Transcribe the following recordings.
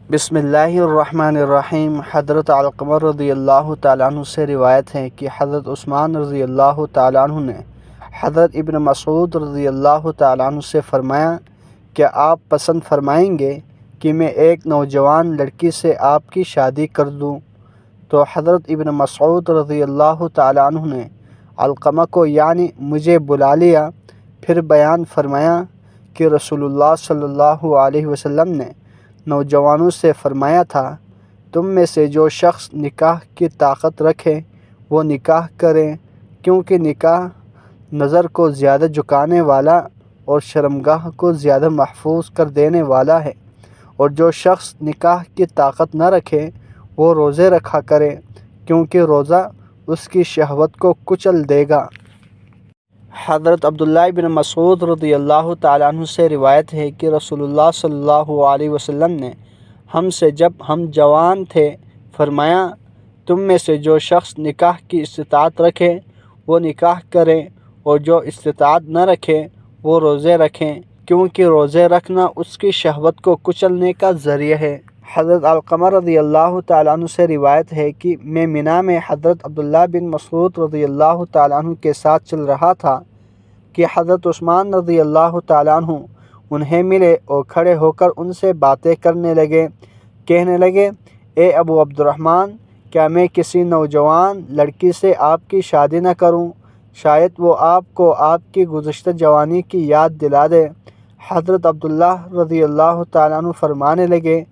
بسم اللہ الرحمن الرحیم۔ حضرت علقمہ رضی اللہ تعالیٰ عنہ سے روایت ہے کہ حضرت عثمان رضی اللہ تعالیٰ عنہ نے حضرت ابن مسعود رضی اللہ تعالیٰ عنہ سے فرمایا کہ آپ پسند فرمائیں گے کہ میں ایک نوجوان لڑکی سے آپ کی شادی کر دوں؟ تو حضرت ابن مسعود رضی اللہ تعالیٰ عنہ نے علقمہ کو یعنی مجھے بلا لیا، پھر بیان فرمایا کہ رسول اللہ صلی اللہ علیہ وسلم نے نوجوانوں سے فرمایا تھا، تم میں سے جو شخص نکاح کی طاقت رکھے وہ نکاح کریں، کیونکہ نکاح نظر کو زیادہ جھکانے والا اور شرمگاہ کو زیادہ محفوظ کر دینے والا ہے، اور جو شخص نکاح کی طاقت نہ رکھے وہ روزے رکھا کرے، کیونکہ روزہ اس کی شہوت کو کچل دے گا۔ حضرت عبداللہ بن مسعود رضی اللہ تعالیٰ عنہ سے روایت ہے کہ رسول اللہ صلی اللہ علیہ وسلم نے ہم سے جب ہم جوان تھے فرمایا، تم میں سے جو شخص نکاح کی استطاعت رکھے وہ نکاح کریں، اور جو استطاعت نہ رکھے وہ روزے رکھیں، کیونکہ روزے رکھنا اس کی شہوت کو کچلنے کا ذریعہ ہے۔ حضرت علقمہ رضی اللہ تعالیٰ عنہ سے روایت ہے کہ میں منی میں حضرت عبداللہ بن مسعود رضی اللہ تعالیٰ عنہ کے ساتھ چل رہا تھا کہ حضرت عثمان رضی اللہ تعالیٰ عنہ انہیں ملے اور کھڑے ہو کر ان سے باتیں کرنے لگے، کہنے لگے، اے ابو عبد الرحمن، کیا میں کسی نوجوان لڑکی سے آپ کی شادی نہ کروں؟ شاید وہ آپ کو آپ کی گزشتہ جوانی کی یاد دلا دے۔ حضرت عبداللہ رضی اللہ تعالیٰ عنہ فرمانے لگے،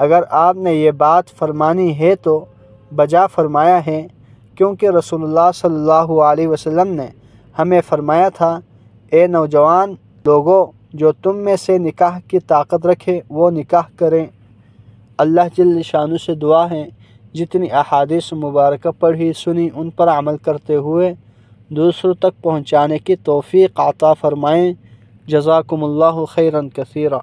اگر آپ نے یہ بات فرمانی ہے تو بجا فرمایا ہے، کیونکہ رسول اللہ صلی اللہ علیہ وسلم نے ہمیں فرمایا تھا، اے نوجوان لوگو، جو تم میں سے نکاح کی طاقت رکھے وہ نکاح کریں۔ اللہ جل شانہ سے دعا ہے جتنی احادیث مبارکہ پڑھی سنی ان پر عمل کرتے ہوئے دوسروں تک پہنچانے کی توفیق عطا فرمائیں۔ جزاکم اللہ خیرا کثیرا۔